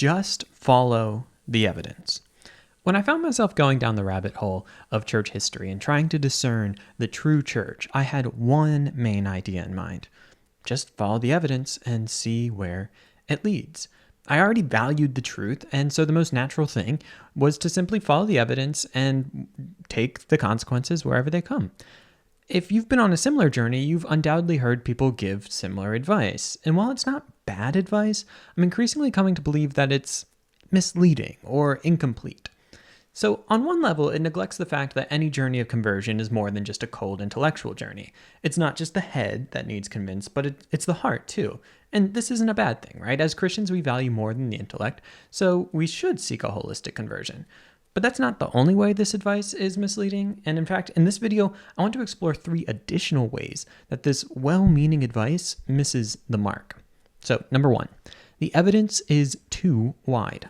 just follow the evidence. When I found myself going down the rabbit hole of church history and trying to discern the true church, I had one main idea in mind. Just follow the evidence and see where it leads. I already valued the truth, and so the most natural thing was to simply follow the evidence and take the consequences wherever they come. If you've been on a similar journey, you've undoubtedly heard people give similar advice. And while it's not bad advice, I'm increasingly coming to believe that it's misleading or incomplete. So on one level, it neglects the fact that any journey of conversion is more than just a cold intellectual journey. It's not just the head that needs convinced, but it's the heart too. And this isn't a bad thing, right? As Christians, we value more than the intellect, so we should seek a holistic conversion. But that's not the only way this advice is misleading. And in fact, in this video, I want to explore 3 additional ways that this well-meaning advice misses the mark. So, number 1, the evidence is too wide.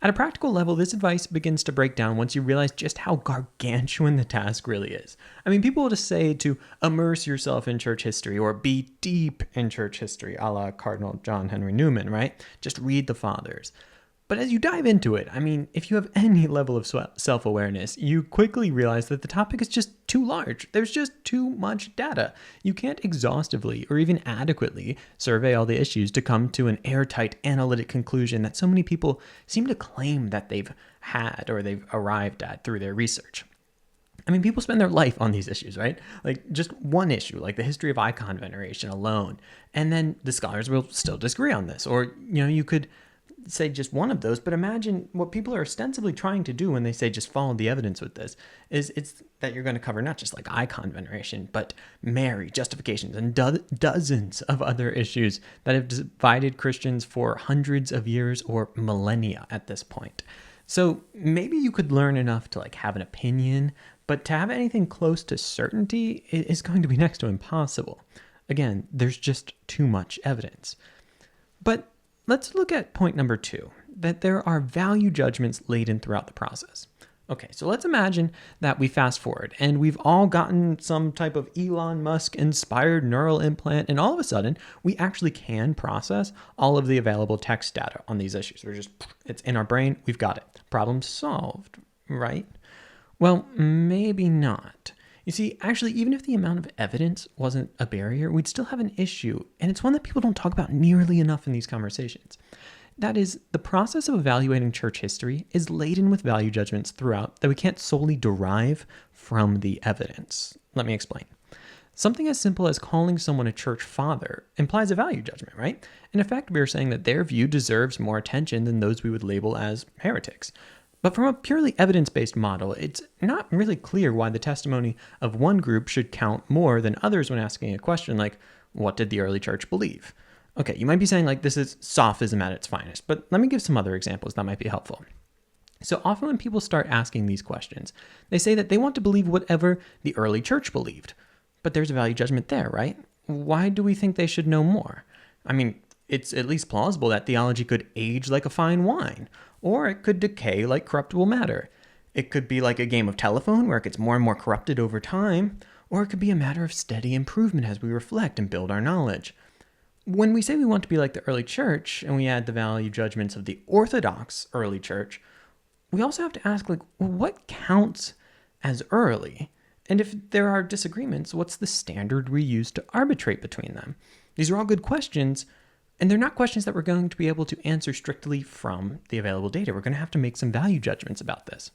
At a practical level, this advice begins to break down once you realize just how gargantuan the task really is. I mean, people will just say to immerse yourself in church history or be deep in church history, a la Cardinal John Henry Newman, right? Just read the fathers. But as you dive into it, I mean, if you have any level of self-awareness, you quickly realize that the topic is just too large. There's just too much data. You can't exhaustively or even adequately survey all the issues to come to an airtight analytic conclusion that so many people seem to claim that they've had or they've arrived at through their research. I mean, people spend their life on these issues, right? Like just one issue, like the history of icon veneration alone. And then the scholars will still disagree on this. Or, you could say just one of those, but imagine what people are ostensibly trying to do when they say just follow the evidence with this is it's that you're going to cover not just like icon veneration, but Mary, justifications, and dozens of other issues that have divided Christians for hundreds of years or millennia at this point. So maybe you could learn enough to like have an opinion, but to have anything close to certainty is going to be next to impossible. Again, there's just too much evidence. But let's look at point number 2, that there are value judgments laden throughout the process. Okay, so let's imagine that we fast forward and we've all gotten some type of Elon Musk inspired neural implant, and all of a sudden we actually can process all of the available text data on these issues. It's in our brain, we've got it. Problem solved, right? Well, maybe not. You see, actually, even if the amount of evidence wasn't a barrier, we'd still have an issue, and it's one that people don't talk about nearly enough in these conversations. That is, the process of evaluating church history is laden with value judgments throughout that we can't solely derive from the evidence. Let me explain. Something as simple as calling someone a church father implies a value judgment, right? In effect, we are saying that their view deserves more attention than those we would label as heretics. But from a purely evidence-based model, it's not really clear why the testimony of one group should count more than others when asking a question like, what did the early church believe? Okay, you might be saying like this is sophism at its finest, but let me give some other examples that might be helpful. So often when people start asking these questions, they say that they want to believe whatever the early church believed. But there's a value judgment there, right? Why do we think they should know more? I mean, it's at least plausible that theology could age like a fine wine, or it could decay like corruptible matter. It could be like a game of telephone where it gets more and more corrupted over time, or it could be a matter of steady improvement as we reflect and build our knowledge. When we say we want to be like the early church and we add the value judgments of the orthodox early church, we also have to ask, what counts as early? And if there are disagreements, what's the standard we use to arbitrate between them? These are all good questions, and they're not questions that we're going to be able to answer strictly from the available data. We're going to have to make some value judgments about this.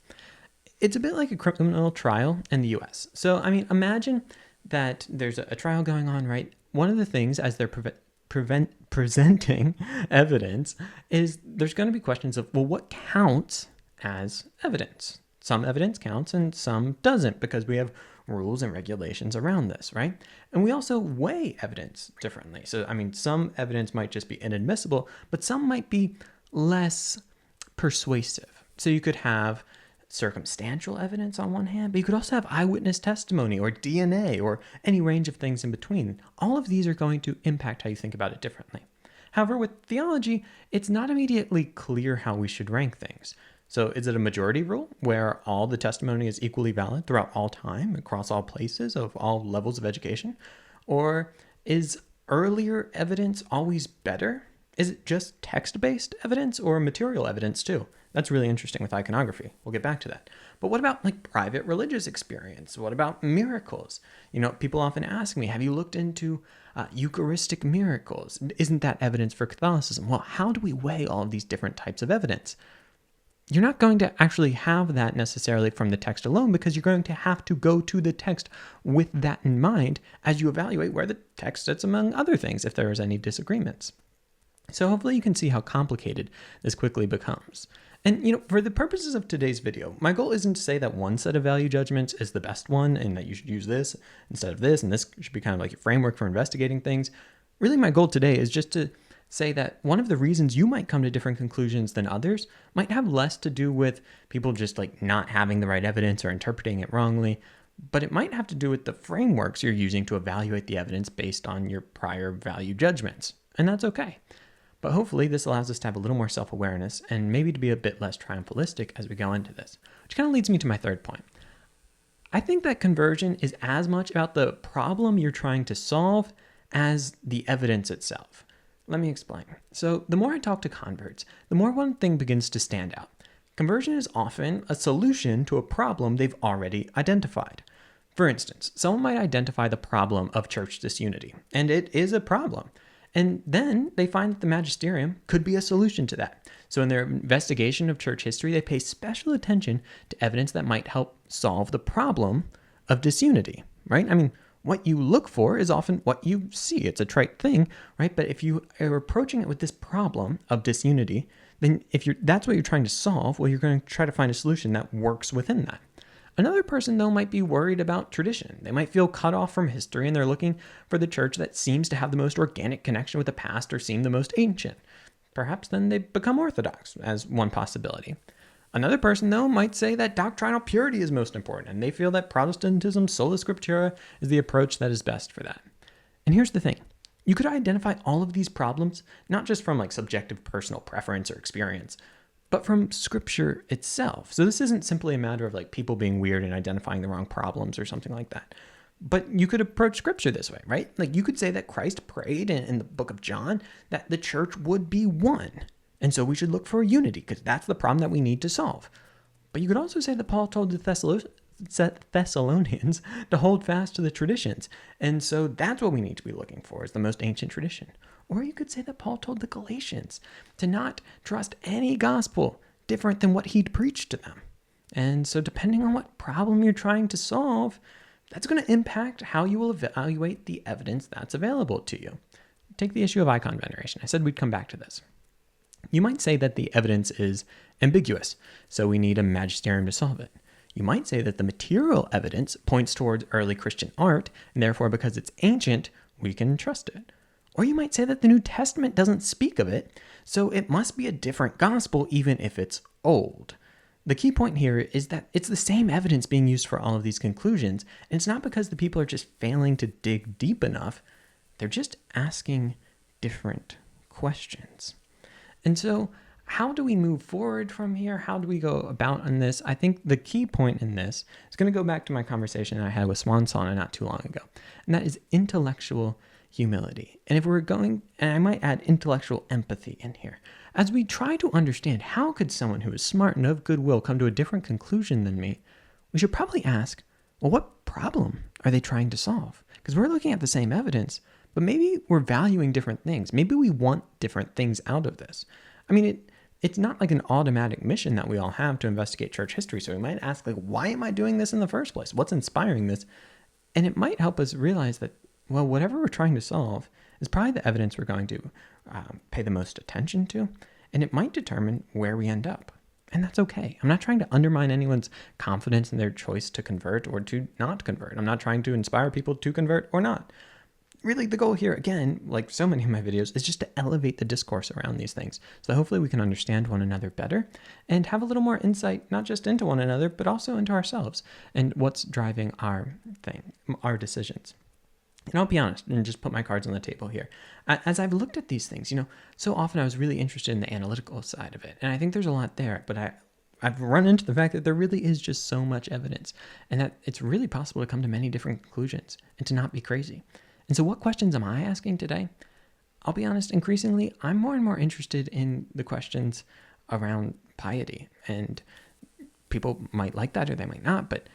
It's a bit like a criminal trial in the US. So, I mean, imagine that there's a trial going on, right? One of the things as they're presenting evidence is there's going to be questions of, well, what counts as evidence? Some evidence counts and some doesn't because we have rules and regulations around this, right? And we also weigh evidence differently. So, I mean, some evidence might just be inadmissible, but some might be less persuasive. So you could have circumstantial evidence on one hand, but you could also have eyewitness testimony or DNA or any range of things in between. All of these are going to impact how you think about it differently. However, with theology, it's not immediately clear how we should rank things. So is it a majority rule where all the testimony is equally valid throughout all time, across all places of all levels of education? Or is earlier evidence always better? Is it just text-based evidence or material evidence too? That's really interesting with iconography. We'll get back to that. But what about like private religious experience? What about miracles? People often ask me, have you looked into Eucharistic miracles? Isn't that evidence for Catholicism? Well, how do we weigh all of these different types of evidence? You're not going to actually have that necessarily from the text alone, because you're going to have to go to the text with that in mind as you evaluate where the text sits among other things, if there is any disagreements. So hopefully you can see how complicated this quickly becomes. And, for the purposes of today's video, my goal isn't to say that one set of value judgments is the best one and that you should use this instead of this, and this should be kind of like your framework for investigating things. Really, my goal today is just to say that one of the reasons you might come to different conclusions than others might have less to do with people just like not having the right evidence or interpreting it wrongly, but it might have to do with the frameworks you're using to evaluate the evidence based on your prior value judgments. And that's okay. But hopefully this allows us to have a little more self-awareness and maybe to be a bit less triumphalistic as we go into this, which kind of leads me to my third point. I think that conversion is as much about the problem you're trying to solve as the evidence itself. Let me explain. So the more I talk to converts, the more one thing begins to stand out. Conversion is often a solution to a problem they've already identified. For instance, someone might identify the problem of church disunity, and it is a problem. And then they find that the magisterium could be a solution to that. So in their investigation of church history, they pay special attention to evidence that might help solve the problem of disunity, right? I mean, what you look for is often what you see. It's a trite thing, right? But if you are approaching it with this problem of disunity, then that's what you're trying to solve, well, you're going to try to find a solution that works within that. Another person, though, might be worried about tradition. They might feel cut off from history, and they're looking for the church that seems to have the most organic connection with the past or seem the most ancient. Perhaps then they become Orthodox as one possibility. Another person, though, might say that doctrinal purity is most important, and they feel that Protestantism's sola scriptura is the approach that is best for that. And here's the thing. You could identify all of these problems, not just from like subjective personal preference or experience, but from Scripture itself. So this isn't simply a matter of like people being weird and identifying the wrong problems or something like that. But you could approach Scripture this way, right? Like you could say that Christ prayed in the book of John that the church would be one. And so we should look for unity because that's the problem that we need to solve. But you could also say that Paul told the Thessalonians to hold fast to the traditions. And so that's what we need to be looking for, is the most ancient tradition. Or you could say that Paul told the Galatians to not trust any gospel different than what he'd preached to them. And so depending on what problem you're trying to solve, that's going to impact how you will evaluate the evidence that's available to you. Take the issue of icon veneration. I said we'd come back to this. You might say that the evidence is ambiguous, so we need a magisterium to solve it. You might say that the material evidence points towards early Christian art, and therefore because it's ancient, we can trust it. Or you might say that the New Testament doesn't speak of it, so it must be a different gospel even if it's old. The key point here is that it's the same evidence being used for all of these conclusions, and it's not because the people are just failing to dig deep enough, they're just asking different questions. And so how do we move forward from here? How do we go about on this? I think the key point in this is going to go back to my conversation I had with Swan Sauna not too long ago, and that is intellectual humility. And if we're going, and I might add intellectual empathy in here, as we try to understand how could someone who is smart and of goodwill come to a different conclusion than me, we should probably ask, well, what problem are they trying to solve? Because we're looking at the same evidence, but maybe we're valuing different things. Maybe we want different things out of this. I mean, it's not like an automatic mission that we all have to investigate church history. So we might ask, like, why am I doing this in the first place? What's inspiring this? And it might help us realize that, well, whatever we're trying to solve is probably the evidence we're going to pay the most attention to, and it might determine where we end up. And that's okay. I'm not trying to undermine anyone's confidence in their choice to convert or to not convert. I'm not trying to inspire people to convert or not. Really, the goal here, again, like so many of my videos, is just to elevate the discourse around these things. So hopefully we can understand one another better and have a little more insight, not just into one another, but also into ourselves and what's driving our decisions. And I'll be honest and just put my cards on the table here. As I've looked at these things, so often I was really interested in the analytical side of it. And I think there's a lot there, but I've run into the fact that there really is just so much evidence and that it's really possible to come to many different conclusions and to not be crazy. And so what questions am I asking today? I'll be honest, increasingly, I'm more and more interested in the questions around piety. And people might like that or they might not, but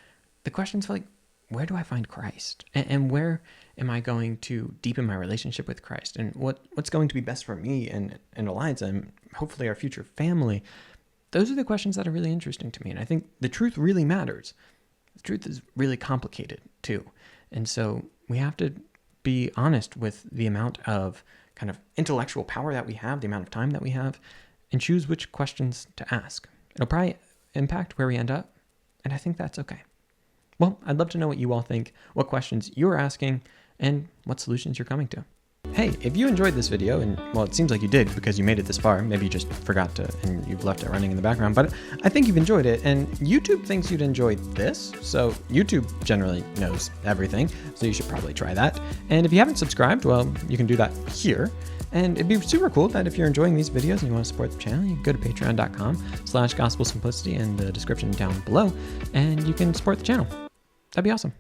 the questions like, where do I find Christ? And where am I going to deepen my relationship with Christ? And what's going to be best for me and Eliza and hopefully our future family? Those are the questions that are really interesting to me. And I think the truth really matters. The truth is really complicated too. And so we have to be honest with the amount of kind of intellectual power that we have, the amount of time that we have, and choose which questions to ask. It'll probably impact where we end up. And I think that's okay. Well, I'd love to know what you all think, what questions you're asking, and what solutions you're coming to. Hey, if you enjoyed this video, and well, it seems like you did because you made it this far, maybe you just forgot to and you've left it running in the background, but I think you've enjoyed it, and YouTube thinks you'd enjoy this, so YouTube generally knows everything, so you should probably try that. And if you haven't subscribed, well, you can do that here. And it'd be super cool that if you're enjoying these videos and you want to support the channel, you can go to patreon.com/gospel simplicity in the description down below, and you can support the channel. That'd be awesome.